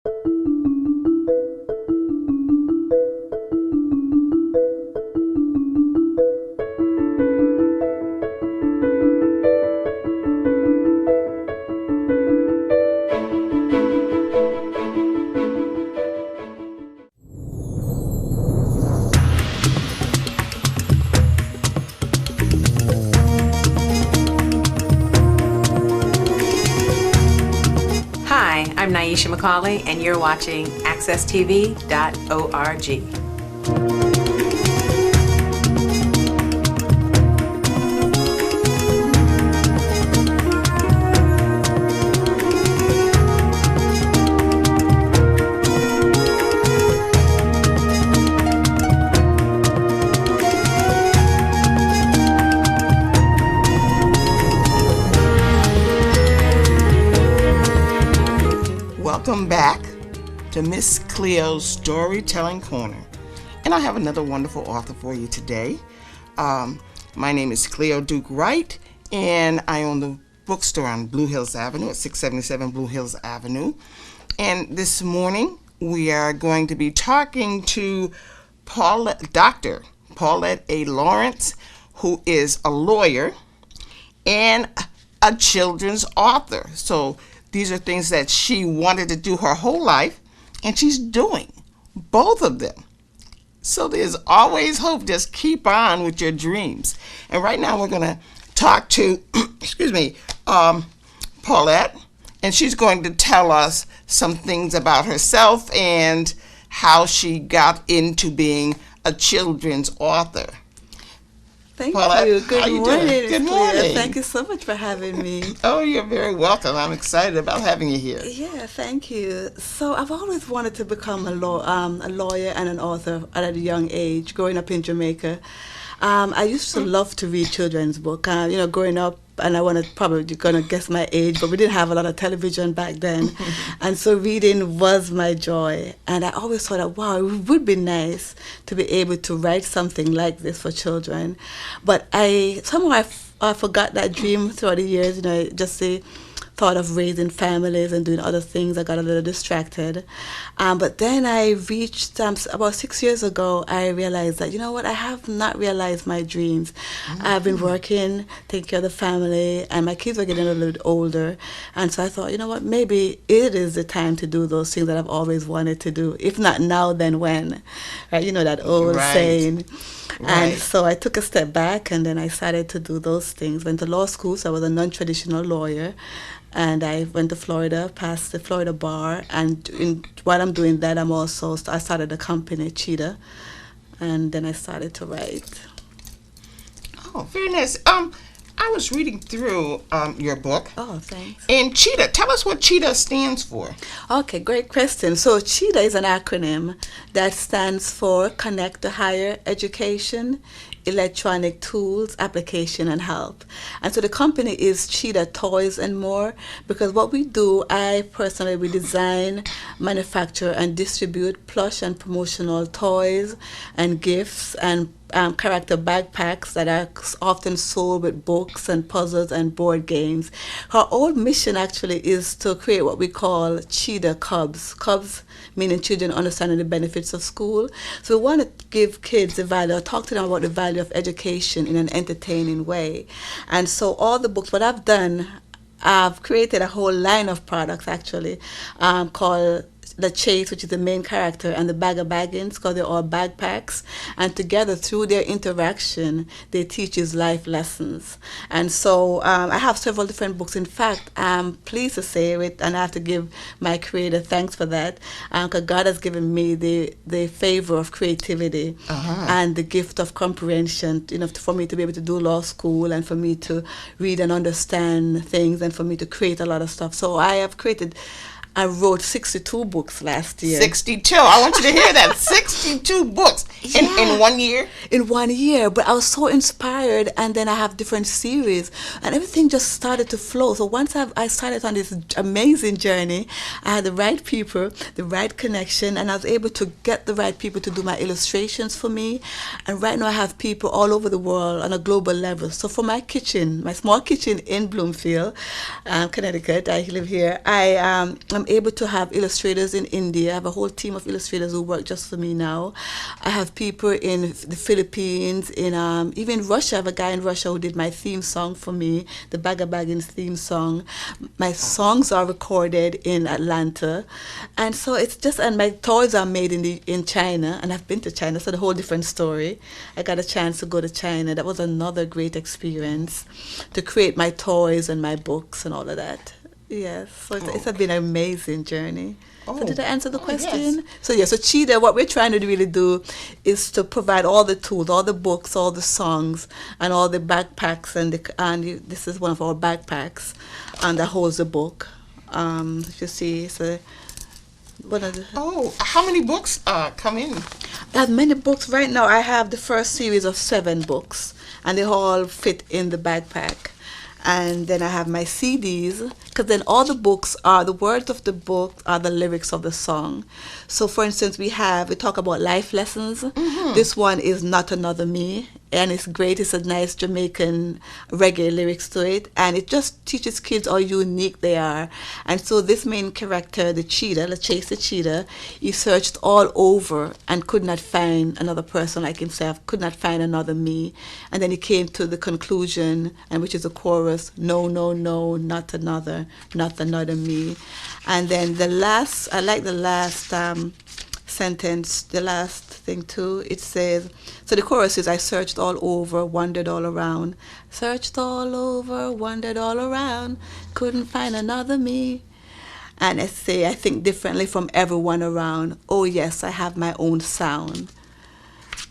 Hi, I'm Nyesha McCauley, and you're watching AccessTV.org. Welcome back to Miss Cleo's Storytelling Corner. And I have another wonderful author for you today. My name is Cleo Duke-Wright, and I own the bookstore on Blue Hills Avenue at 677 Blue Hills Avenue. And this morning, we are going to be talking to Dr. Paulette A. Lawrence, who is a lawyer and a children's author. So these are things that she wanted to do her whole life, and she's doing both of them. So there's always hope. Just keep on with your dreams. And right now we're going to talk to, Paulette, and she's going to tell us some things about herself and how she got into being a children's author. Thank Paulette, you. Good morning. Good morning. Thank you so much for having me. Oh, you're very welcome. I'm excited about having you here. Yeah, thank you. So I've always wanted to become a lawyer and an author at a young age, growing up in Jamaica. I used to love to read children's books. Growing up, and I probably going to guess my age, but we didn't have a lot of television back then. And so reading was my joy. And I always thought that, wow, it would be nice to be able to write something like this for children. But I forgot that dream throughout the years, just the thought of raising families and doing other things. I got a little distracted. But then I reached, about 6 years ago, I realized that, I have not realized my dreams. Mm-hmm. I've been working, taking care of the family, and my kids were getting a little bit older. And so I thought, maybe it is the time to do those things that I've always wanted to do. If not now, then when? Right? That old saying. Right. And so I took a step back, and then I started to do those things. Went to law school, so I was a non-traditional lawyer. And I went to Florida, passed the Florida bar, and while I'm doing that, I started a company, Cheetah, and then I started to write. Oh, very nice. I was reading through your book. Oh, thanks. And Cheetah, tell us what Cheetah stands for. Okay, great question. So Cheetah is an acronym that stands for Connect to Higher Education, Electronic Tools, Application, and Help. And so the company is Cheetah Toys and More, because what we do, we design, manufacture, and distribute plush and promotional toys and gifts and character backpacks that are often sold with books and puzzles and board games. Our old mission actually is to create what we call Cheetah Cubs. Cubs meaning children understanding the benefits of school. So we want to give kids the value, or talk to them about the value of education in an entertaining way. And so all the books, what I've done, I've created a whole line of products actually called the Chase, which is the main character, and the Bag of Baggins, because they're all backpacks. And together, through their interaction, they teach us life lessons. And so I have several different books. In fact, I'm pleased to say it, and I have to give my creator thanks for that, because God has given me the favor of creativity and the gift of comprehension, for me to be able to do law school and for me to read and understand things and for me to create a lot of stuff. So I wrote 62 books last year. 62. I want you to hear that. 62 books. In 1 year? In 1 year, but I was so inspired, and then I have different series, and everything just started to flow. So once I started on this amazing journey, I had the right people, the right connection, and I was able to get the right people to do my illustrations for me. And right now I have people all over the world on a global level. So for my kitchen, my small kitchen in Bloomfield, Connecticut, I live here, I'm able to have illustrators in India. I have a whole team of illustrators who work just for me now. I have people in the Philippines, in even Russia. I have a guy in Russia who did my theme song for me, the Bagga Baggins theme song. My songs are recorded in Atlanta, and so it's just, and my toys are made in China, and I've been to China, so the whole different story. I got a chance to go to China. That was another great experience to create my toys and my books and all of that. Yes, so it's been an amazing journey. So did I answer the question? Yes. So Cheetah, what we're trying to really do is to provide all the tools, all the books, all the songs, and all the backpacks, and this is one of our backpacks, and that holds the book. If you see, so one of the. How many books come in? I have many books right now. I have the first series of 7 books, and they all fit in the backpack. And then I have my CDs, because then all the books are, the words of the book are the lyrics of the song. So for instance, we talk about life lessons. Mm-hmm. This one is Not Another Me, and it's great. It's a nice Jamaican reggae lyrics to it, and it just teaches kids how unique they are. And so this main character, the cheetah, let's chase the cheetah, he searched all over and could not find another person like himself, could not find another me. And then he came to the conclusion, and which is a chorus, no, no, no, not another me. And then I like the last sentence, the last thing too. It says, so the chorus is, I searched all over, wandered all around. Searched all over, wandered all around, couldn't find another me. And I say, I think differently from everyone around. Oh yes, I have my own sound.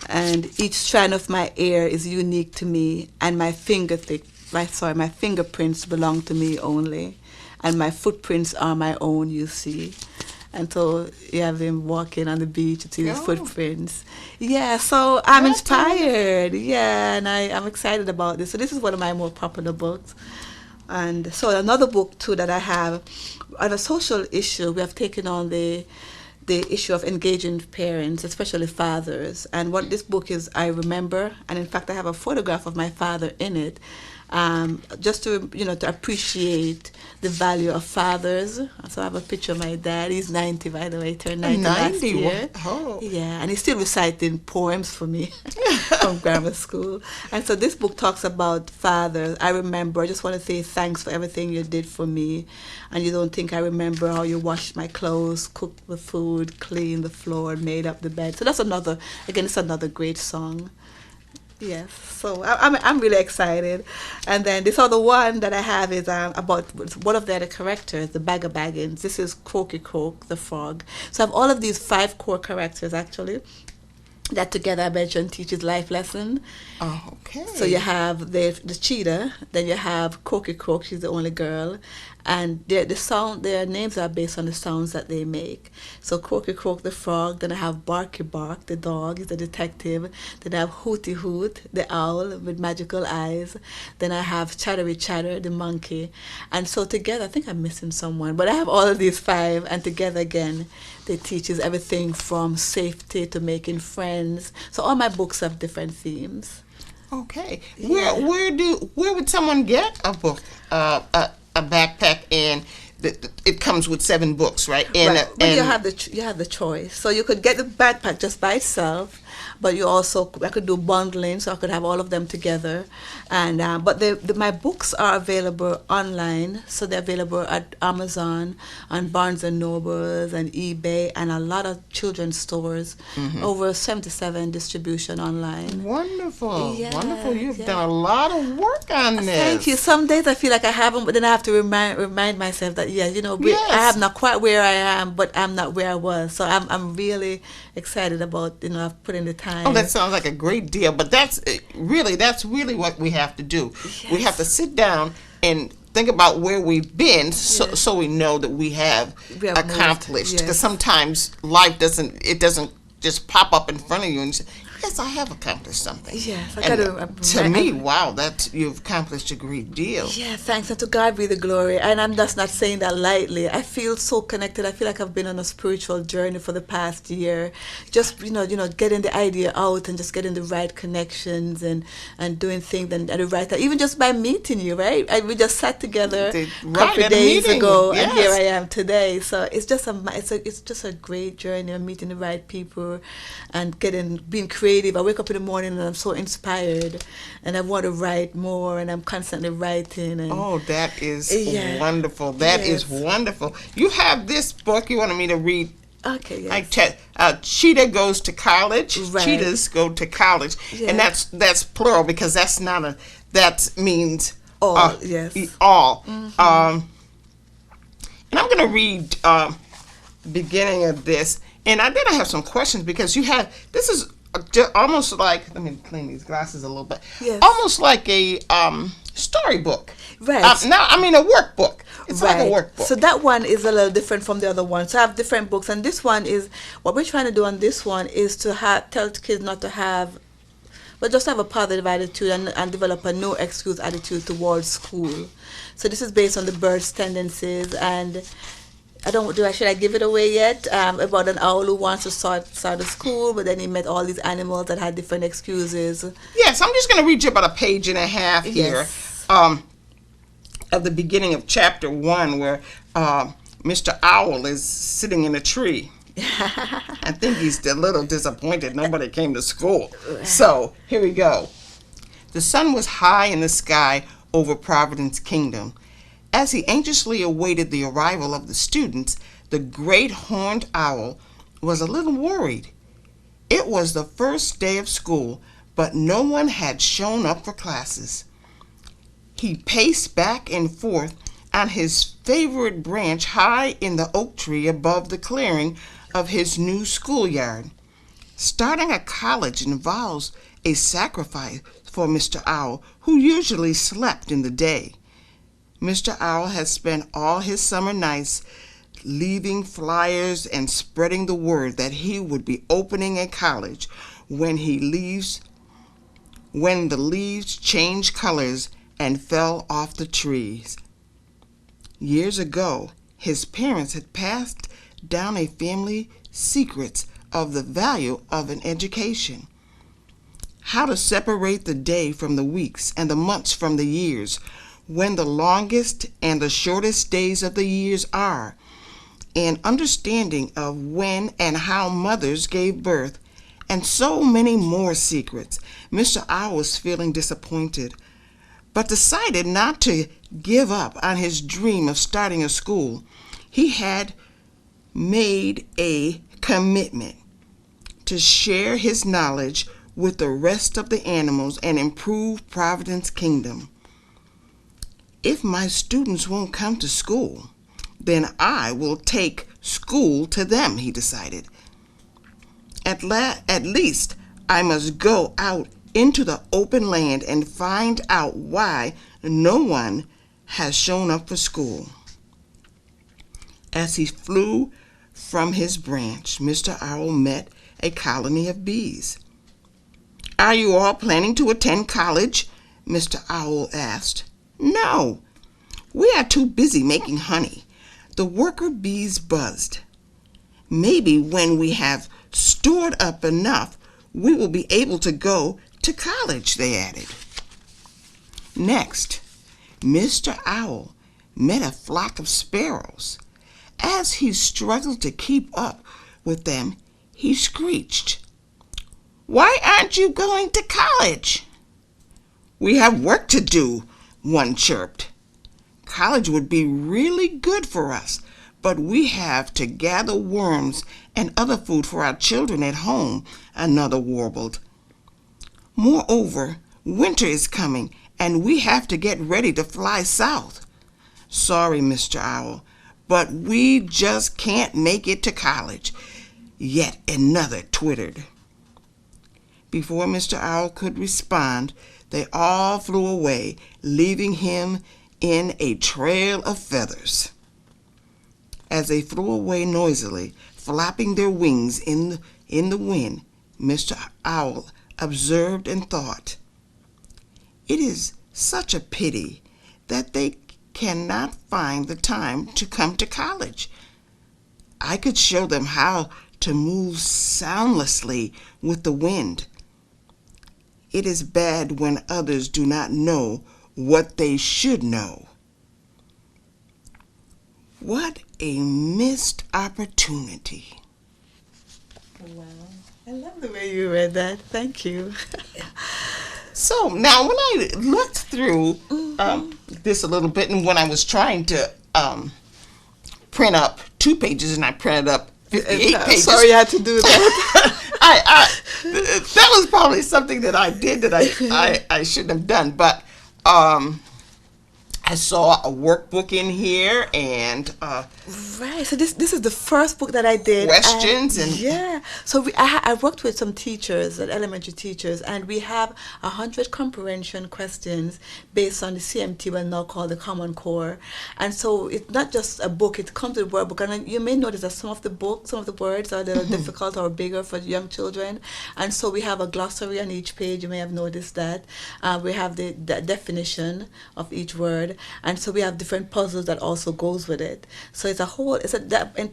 And each strand of my hair is unique to me, and my fingerprints belong to me only, and my footprints are my own, you see. And so you have him walking on the beach, you see his footprints. Yeah, so I'm inspired. Yeah, and I'm excited about this. So this is one of my more popular books. And so another book too that I have on a social issue, we have taken on the issue of engaging parents, especially fathers. And what this book is, I remember, and in fact I have a photograph of my father in it, just to appreciate the value of fathers. So I have a picture of my dad. He's 90, by the way. He turned 90 last year. Oh. Yeah, and he's still reciting poems for me from grammar school. And so this book talks about fathers. I remember, I just want to say thanks for everything you did for me. And you don't think I remember how you washed my clothes, cooked the food, cleaned the floor, made up the bed. So that's another great song. Yes, so I'm really excited. And then this other one that I have is about one of the other characters, the Bagga Baggins. This is Croaky Croak, the frog. So I have all of these 5 core characters, actually, that together I mentioned teaches life lesson. Oh, okay. So you have the cheetah, then you have Croaky Croak, she's the only girl, and their names are based on the sounds that they make. So Croaky Croak, the frog, then I have Barky Bark, the dog, he's the detective, then I have Hooty Hoot, the owl with magical eyes, then I have Chattery Chatter, the monkey. And so together, I think I'm missing someone, but I have all of these 5, and together again, they teaches everything from safety to making friends. So all my books have different themes. Okay. Yeah. Where would someone get a book, a backpack, and it comes with 7 books, right? Right. But you have the choice. So you could get the backpack just by itself, but I could do bundling, so I could have all of them together. And but my books are available online, so they're available at Amazon, on Barnes and Nobles, and eBay, and a lot of children's stores. Mm-hmm. Over 77 distribution online. Wonderful, yeah, wonderful! You've yeah. done a lot of work on this. Thank you. Some days I feel like I haven't, but then I have to remind myself that I am not quite where I am, but I'm not where I was. So I'm really excited about putting the time. Oh, that sounds like a great deal. But that's really what we have to do. Yes. We have to sit down and think about where we've been, so we know that we have accomplished. Because sometimes life doesn't just pop up in front of you and say, yes, I have accomplished something. Yes, To me, wow, you've accomplished a great deal. Yeah, thanks, and to God be the glory. And I'm just not saying that lightly. I feel so connected. I feel like I've been on a spiritual journey for the past year. Just getting the idea out and just getting the right connections and doing things and the right time. Even just by meeting you, right? We just sat togetger a couple days ago, yes. and here I am today. So it's just a great journey. I'm meeting the right people and being creative. I wake up in the morning and I'm so inspired, and I want to write more, and I'm constantly writing. And that is wonderful. That is wonderful. You have this book you wanted me to read. Okay, yes. Cheetah goes to college. Right. Cheetahs go to college, and that's plural because that means all. Yes, all. Mm-hmm. And I'm going to read beginning of this, and then I have some questions because this is almost like, let me clean these glasses a little bit. Yes. Almost like a storybook. Right. A workbook. It's like a workbook. So that one is a little different from the other one. So I have different books, and this one is, what we're trying to do on this one is to tell kids not to have, but just have a positive attitude and develop a no excuse attitude towards school. So this is based on the bird's tendencies, and should I give it away yet? About an owl who wants to start a school, but then he met all these animals that had different excuses. Yes, I'm just going to read you about a page and a half here of the beginning of chapter 1 where Mr. Owl is sitting in a tree. I think he's a little disappointed nobody came to school. So, here we go. The sun was high in the sky over Providence Kingdom. As he anxiously awaited the arrival of the students, the great horned owl was a little worried. It was the first day of school, but no one had shown up for classes. He paced back and forth on his favorite branch high in the oak tree above the clearing of his new schoolyard. Starting a college involves a sacrifice for Mr. Owl, who usually slept in the day. Mr. Owl had spent all his summer nights leaving flyers and spreading the word that he would be opening a college when the leaves changed colors and fell off the trees. Years ago, his parents had passed down a family secret of the value of an education. How to separate the day from the weeks and the months from the years, when the longest and the shortest days of the years are, an understanding of when and how mothers gave birth, and so many more secrets. Mr. Owl was feeling disappointed, but decided not to give up on his dream of starting a school. He had made a commitment to share his knowledge with the rest of the animals and improve Providence Kingdom. If my students won't come to school, then I will take school to them, he decided. At least I must go out into the open land and find out why no one has shown up for school. As he flew from his branch, Mr. Owl met a colony of bees. "Are you all planning to attend college?" Mr. Owl asked. "No, we are too busy making honey." The worker bees buzzed. "Maybe when we have stored up enough, we will be able to go to college," they added. Next, Mr. Owl met a flock of sparrows. As he struggled to keep up with them, he screeched, "Why aren't you going to college?" "We have work to do," one chirped. "College would be really good for us, but we have to gather worms and other food for our children at home," another warbled. "Moreover, winter is coming, and we have to get ready to fly south." "Sorry, Mr. Owl, but we just can't make it to college," yet another twittered. Before Mr. Owl could respond, they all flew away, leaving him in a trail of feathers. As they flew away noisily, flapping their wings in the wind, Mr. Owl observed and thought, "It is such a pity that they cannot find the time to come to college. I could show them how to move soundlessly with the wind. It is bad when others do not know what they should know." What a missed opportunity. Wow. I love the way you read that. Thank you. So now when I looked through this a little bit, and when I was trying to print up 2 pages and I printed up 58 pages. Sorry you had to do that. That was probably something that I did that I shouldn't have done. But I saw a workbook in here and right. So this is the first book that I did. Questions and yeah. So I worked with some teachers, elementary teachers, and we have 100 comprehension questions based on the CMT, well now called the Common Core. And so it's not just a book; it comes with a workbook. And you may notice that some of the words are a little difficult or bigger for young children. And so we have a glossary on each page. You may have noticed that. We have the definition of each word. And so we have different puzzles that also goes with it. So it's a whole.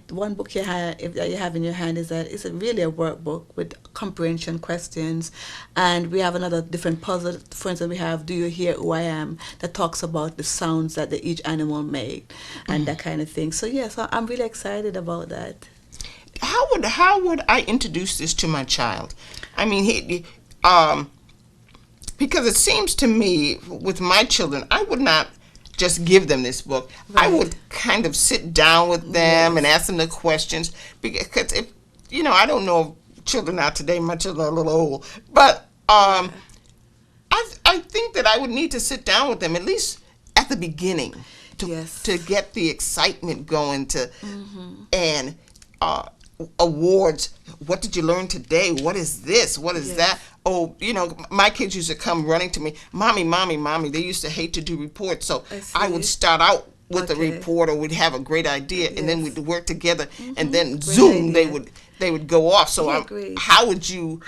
One book you have that you have in your hand is really a workbook with comprehension questions, and we have another different puzzle. For instance, we have "Do You Hear Who I Am?" that talks about the sounds that each animal make and that kind of thing. So so I'm really excited about that. How would I introduce this to my child? I mean, because it seems to me with my children, I would not just give them this book. Right. I would kind of sit down with them and ask them the questions, because if I don't know children now today. My children are a little old, but I think that I would need to sit down with them at least at the beginning to get the excitement going and awards. What did you learn today? What is this? What is that? Oh, my kids used to come running to me, "Mommy, mommy, mommy." They used to hate to do reports, so I would start out with a report, or we'd have a great idea, and then we'd work together, and then great zoom, idea. they would go off. So how would you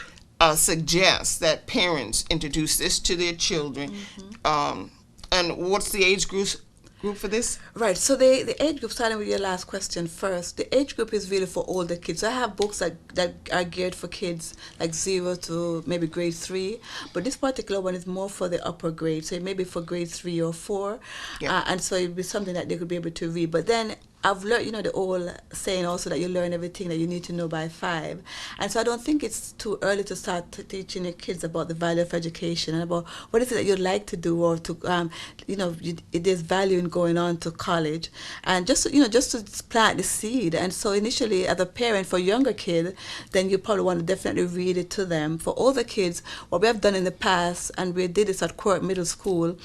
suggest that parents introduce this to their children? And what's the age group for this? Right. So the age group, starting with your last question first, the age group is really for older kids. So I have books that are geared for kids like 0 to maybe grade 3, but this particular one is more for the upper grade, so maybe for grade 3 or 4, and so it'd be something that they could be able to read. But then I've learned, the old saying also that you learn everything that you need to know by 5. And so I don't think it's too early to start teaching your kids about the value of education and about what is it that you'd like to do, or to, there's value in going on to college. And just to plant the seed. And so initially, as a parent for a younger kid, then you probably want to definitely read it to them. For older kids, what we have done in the past, and we did this at Court Middle School,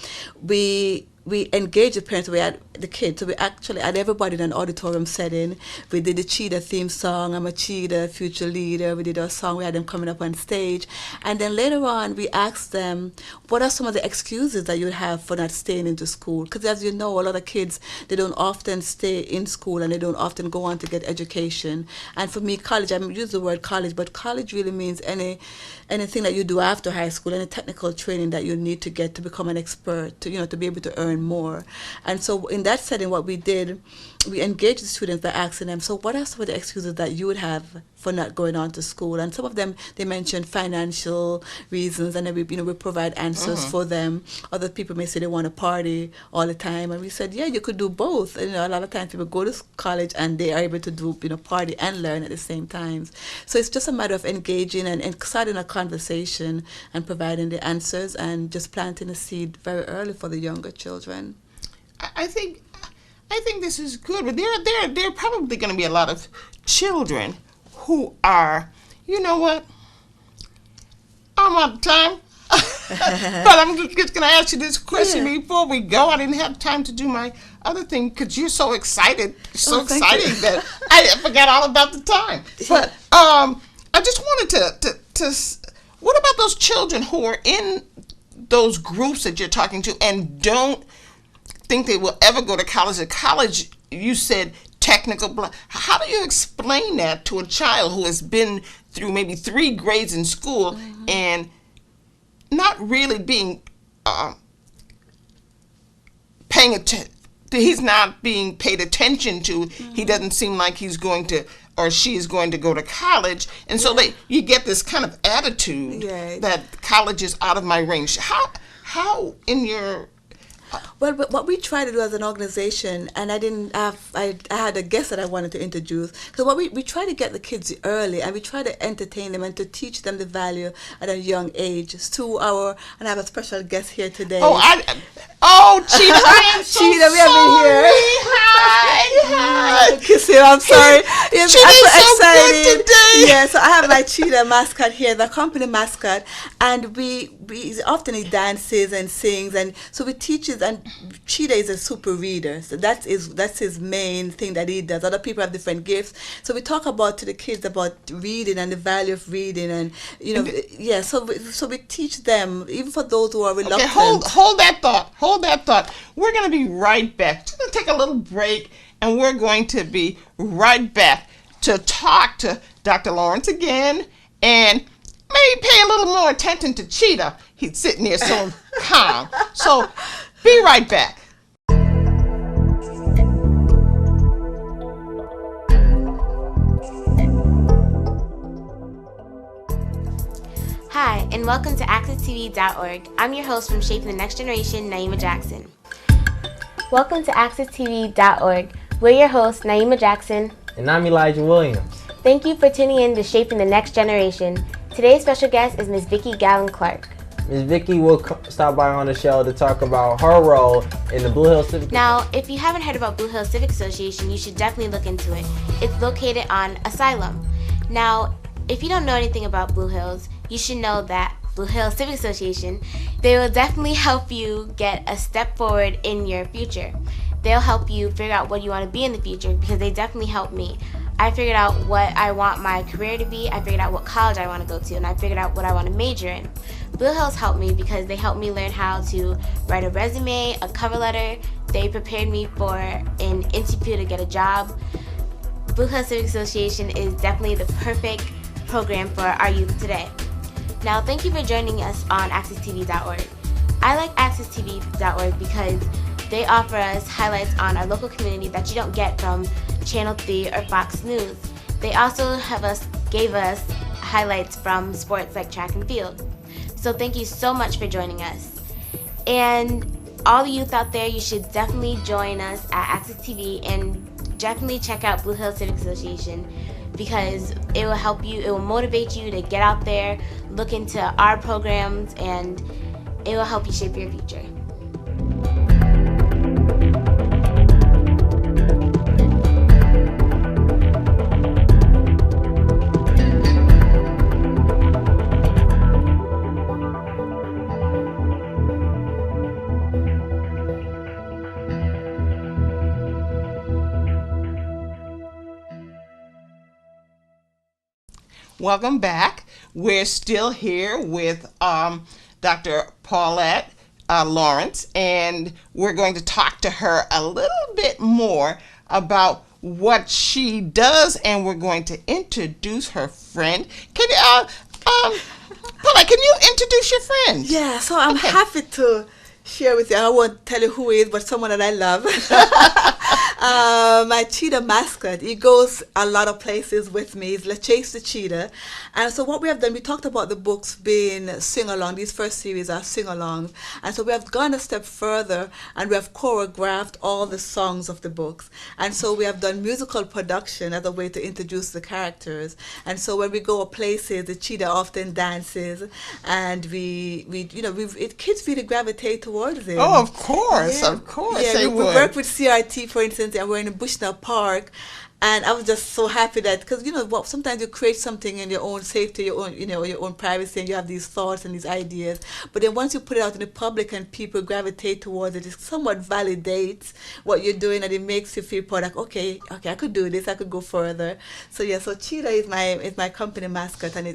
we engaged the parents. We had the kids, so we actually had everybody in an auditorium setting. We did the cheetah theme song, "I'm a cheetah, future leader." We did our song. We had them coming up on stage, and then later on we asked them, what are some of the excuses that you would have for not staying into school? Because as you know, a lot of kids, they don't often stay in school, and they don't often go on to get education. And for me, college, I use the word college, but college really means anything that you do after high school, any technical training that you need to get to become an expert, to be able to earn more. And so in that setting, what we did, we engaged the students by asking them, so what are some of the excuses that you would have for not going on to school? And some of them, they mentioned financial reasons, and then we provide answers for them. Other people may say they want to party all the time, and we said, you could do both. And, a lot of times people go to college and they are able to do, party and learn at the same time. So it's just a matter of engaging and starting a conversation and providing the answers and just planting a seed very early for the younger children. I think this is good, but there are probably going to be a lot of children who are, I'm out of time. But I'm just going to ask you this question before we go. I didn't have time to do my other thing because you're so excited, that I forgot all about the time. But I just wanted to what about those children who are in those groups that you're talking to and don't think they will ever go to college? At college, you said technical. How do you explain that to a child who has been through maybe 3 grades in school and not really being paying attention? He's not being paid attention to. He doesn't seem like he's going to, or she is going to go to college, and so you get this kind of attitude that college is out of my range. How in your Well, but what we try to do as an organization, and I had a guest that I wanted to introduce, because what we try to get the kids early, and we try to entertain them and to teach them the value at a young age. And I have a special guest here today. Cheetah, I am so Cheetah, we sorry. have been here. Hi. Kiss you, I'm sorry. Yes, Cheetah I'm is so excited good today. Yeah, so I have my cheetah mascot here, the company mascot, and we often he dances and sings, and so we teach it. And Cheetah is a super reader, so that's his main thing that he does. Other people have different gifts, so we talk about to the kids about reading and the value of reading, and so we teach them, even for those who are reluctant. Okay, hold that thought. We're going to be right back. Just going to take a little break, and we're going to be right back to talk to Dr. Lawrence again, and maybe pay a little more attention to Cheetah. He's sitting there so calm. So be right back. Hi, and welcome to AccessTV.org. I'm your host from Shaping the Next Generation, Naima Jackson. Welcome to AccessTV.org. We're your hosts, Naima Jackson. And I'm Elijah Williams. Thank you for tuning in to Shaping the Next Generation. Today's special guest is Ms. Vicki Gallen-Clark. Ms. Vicki will stop by on the show to talk about her role in the Blue Hills Civic. Now, if you haven't heard about Blue Hills Civic Association, you should definitely look into it. It's located on Asylum. Now, if you don't know anything about Blue Hills, you should know that Blue Hills Civic Association, they will definitely help you get a step forward in your future. They'll help you figure out what you want to be in the future, because they definitely helped me. I figured out what I want my career to be, I figured out what college I want to go to, and I figured out what I want to major in. Blue Hills helped me because they helped me learn how to write a resume, a cover letter. They prepared me for an interview to get a job. Blue Hills Civic Association is definitely the perfect program for our youth today. Now, thank you for joining us on AccessTV.org. I like AccessTV.org because they offer us highlights on our local community that you don't get from Channel 3 or Fox News. They also gave us highlights from sports like track and field. So thank you so much for joining us. And all the youth out there, you should definitely join us at Access TV and definitely check out Blue Hills Civic Association, because it will help you, it will motivate you to get out there, look into our programs, and it will help you shape your future. Welcome back. We're still here with Dr. Paulette Lawrence, and we're going to talk to her a little bit more about what she does, and we're going to introduce her friend. Can you, Paulette, can you introduce your friend? Yeah, so I'm happy to share with you. I won't tell you who he is, but someone that I love. My cheetah mascot. He goes a lot of places with me. He's Chase the Cheetah. And so what we have done, we talked about the books being sing-along. These first series are sing-alongs. And so we have gone a step further, and we have choreographed all the songs of the books. And so we have done musical production as a way to introduce the characters. And so when we go places, the cheetah often dances, and kids really gravitate towards it. Oh, of course, Yeah. of course. Yeah, they we would. work with CRT, for instance, and we're in Bushnell Park, and I was just so happy that, because sometimes you create something in your own safety, your own privacy, and you have these thoughts and these ideas, but then once you put it out in the public and people gravitate towards it, it somewhat validates what you're doing, and it makes you feel proud, like, okay, I could do this, I could go further. So yeah, so Cheetah is my company mascot, and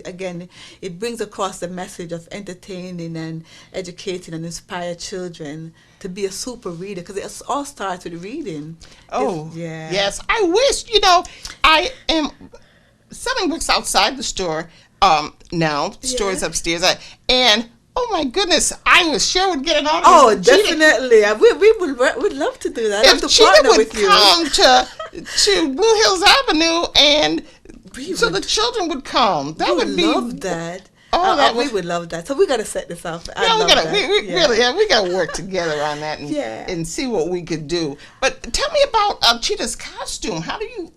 it brings across the message of entertaining and educating and inspire children to be a super reader, because it all starts with reading. Oh, yeah. Yes. I wish, I am selling books outside the store now. The store is upstairs. And oh my goodness, I was sure would get an autograph. Oh, definitely. We'd love to do that. I'd love If to Cheetah partner would with you. come to Blue Hills Avenue, and so the children would come. That would be love that. Oh, we would love that. So we got to set this up. Yeah, we got to work together on that and see what we could do. But tell me about Cheetah's costume. How did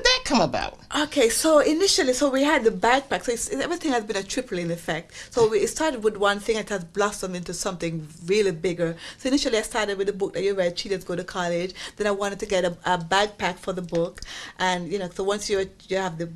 that come about? Okay, so initially, we had the backpack. So everything has been a tripling effect. So it started with one thing, and it has blossomed into something really bigger. So initially, I started with the book that you read, Cheetahs Go to College. Then I wanted to get a backpack for the book, and so once you have the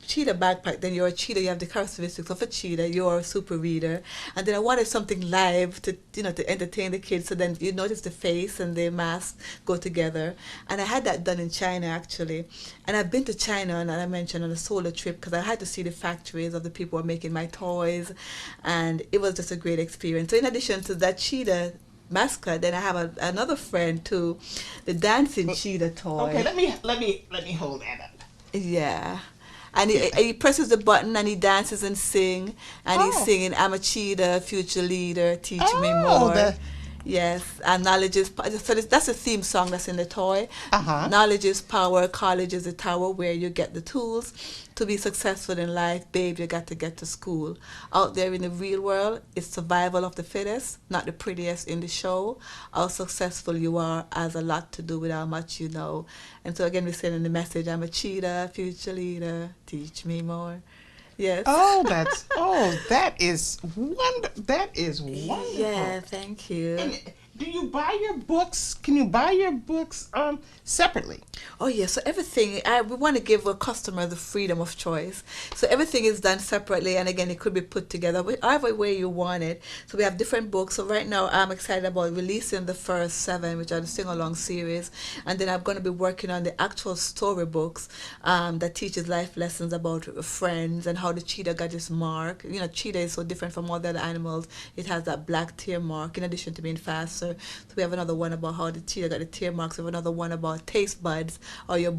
cheetah backpack, then you're a cheetah. You have the characteristics of a cheetah. You're a super reader, and then I wanted something live to to entertain the kids. So then you notice the face and the mask go together, and I had that done in China actually. And I've been to China, and I mentioned on a solo trip, because I had to see the factories of the people who are making my toys, and it was just a great experience. So in addition to that cheetah mascot, then I have another friend too, the dancing cheetah toy. Okay, let me hold that up. Yeah. And he presses the button and he dances and sing, and he's singing, "I'm a cheetah, future leader, teach me more." Yes, and knowledge is so that's a theme song that's in the toy. Knowledge is power. College is a tower where you get the tools to be successful in life. Babe, you got to get to school. Out there in the real world, it's survival of the fittest, not the prettiest in the show. How successful you are has a lot to do with how much you know. And so again, we're saying in the message, "I'm a cheetah, future leader, teach me more." Yes. That is wonderful. Yeah, thank you. And do you buy your books? Can you buy your books separately? Oh yeah, so everything, we want to give a customer the freedom of choice. So everything is done separately, and again, it could be put together however way you want it. So we have different books. So right now, I'm excited about releasing the first 7, which are the sing-along series, and then I'm going to be working on the actual storybooks that teaches life lessons about friends and how the cheetah got its mark. Cheetah is so different from all the other animals. It has that black tear mark in addition to being faster. So we have another one about how the cheetah got the tear marks. We have another one about taste buds, or your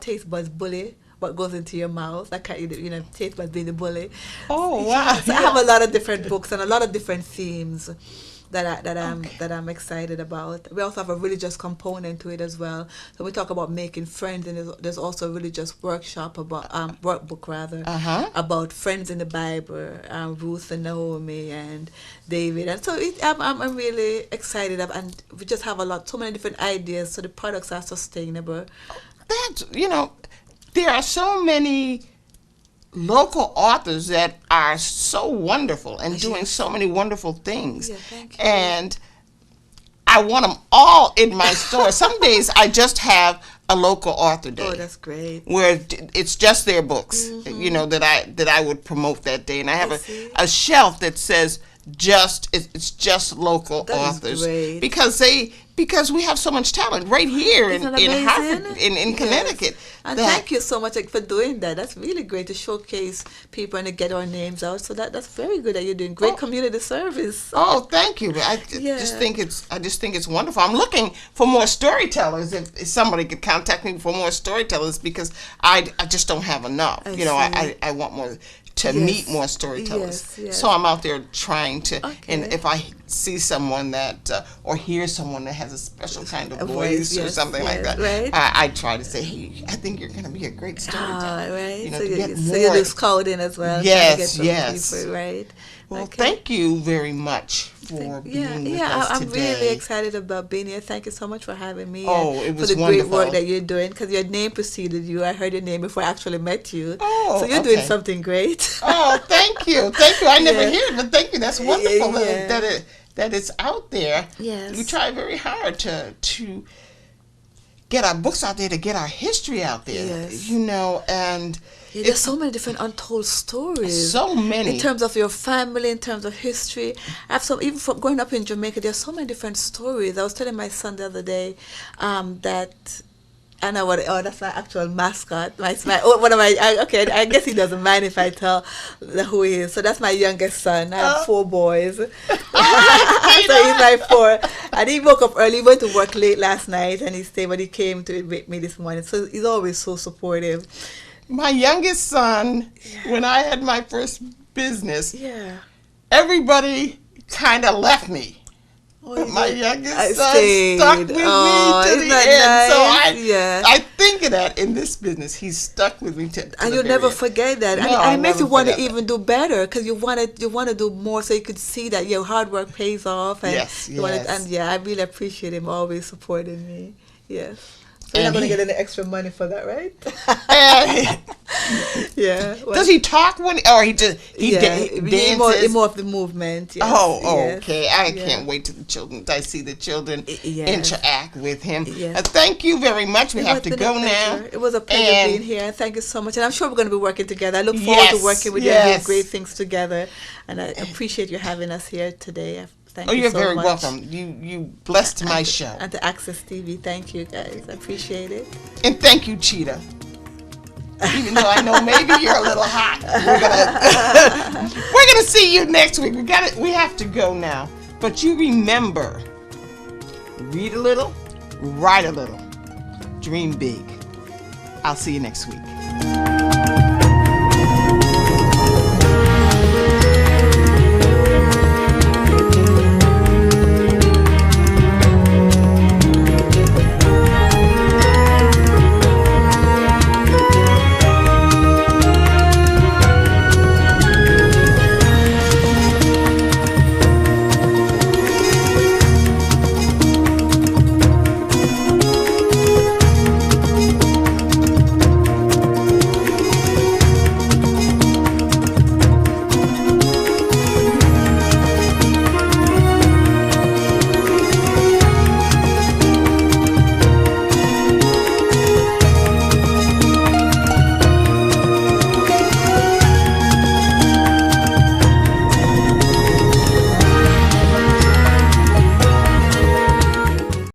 taste buds bully what goes into your mouth. Like taste buds being the bully. Oh wow! So I have a lot of different books and a lot of different themes that I'm excited about. We also have a religious component to it as well. So we talk about making friends, and there's also a religious workshop about workbook rather about friends in the Bible, Ruth and Naomi and David. And so I'm really excited, and we just have so many different ideas. So the products are sustainable. There are so many local authors that are so wonderful and doing so many wonderful things. Yeah, thank you. And I want them all in my store. Some days I just have a local author day. Oh, that's great. Where it's just their books, that I would promote that day. And I have a shelf that says it's just local authors. Great. Because we have so much talent right here in Hartford, in Connecticut. And thank you so much for doing that. That's really great to showcase people and to get our names out. So that's very good that you're doing great community service. Oh, thank you. I just think it's wonderful. I'm looking for more storytellers. If somebody could contact me for more storytellers, because I just don't have enough. I want more to meet more storytellers. Yes. So I'm out there trying to, and if I see someone that, or hear someone that has a special kind of voice or something like that, right. I try to say, hey, I think you're going to be a great storyteller. Right. So you do scouting as well. Yes. People, right. Well, thank you very much for being with us I'm today. really excited about being here. Thank you so much for having me. Oh, it was for the wonderful. great work that you're doing, because your name preceded you. I heard your name before I actually met you. Oh, so you're doing something great. Oh, thank you. I never hear it, but thank you. That's wonderful that it's out there. Yes. We try very hard to get our books out there, to get our history out there. Yes. And there's so many different untold stories. So many. In terms of your family, in terms of history. I have even from growing up in Jamaica, there's so many different stories. I was telling my son the other day that I know what. Oh, that's my actual mascot. One of my. Okay, I guess he doesn't mind if I tell who he is. So that's my youngest son. I have 4 boys. So he's my 4, and he woke up early. He went to work late last night, and he stayed. But he came to wake me this morning. So he's always so supportive. My youngest son, when I had my first business, everybody kind of left me. But my youngest son stuck with me to the end. So I think of that in this business. He's stuck with me to the and you'll never end. forget that. No, and it makes you want to that. even do better because you want to do more, so you could see that your hard work pays off. And I really appreciate him always supporting me. Yes. So you're not going to get any extra money for that, right? Well, does he talk or he dances? More of the movement. Yes. Okay. I can't wait till I see the children interact with him. Yes. Thank you very much. We have to go now. It was a pleasure being here. Thank you so much. And I'm sure we're going to be working together. I look forward to working with you and doing great things together. And I appreciate you having us here today. Thank you you're so very much. welcome. You blessed my show. And to Access TV, thank you guys. I appreciate it. And thank you, Cheetah. Even though I know maybe you're a little hot, we're gonna see you next week. We have to go now. But you remember, read a little, write a little, dream big. I'll see you next week.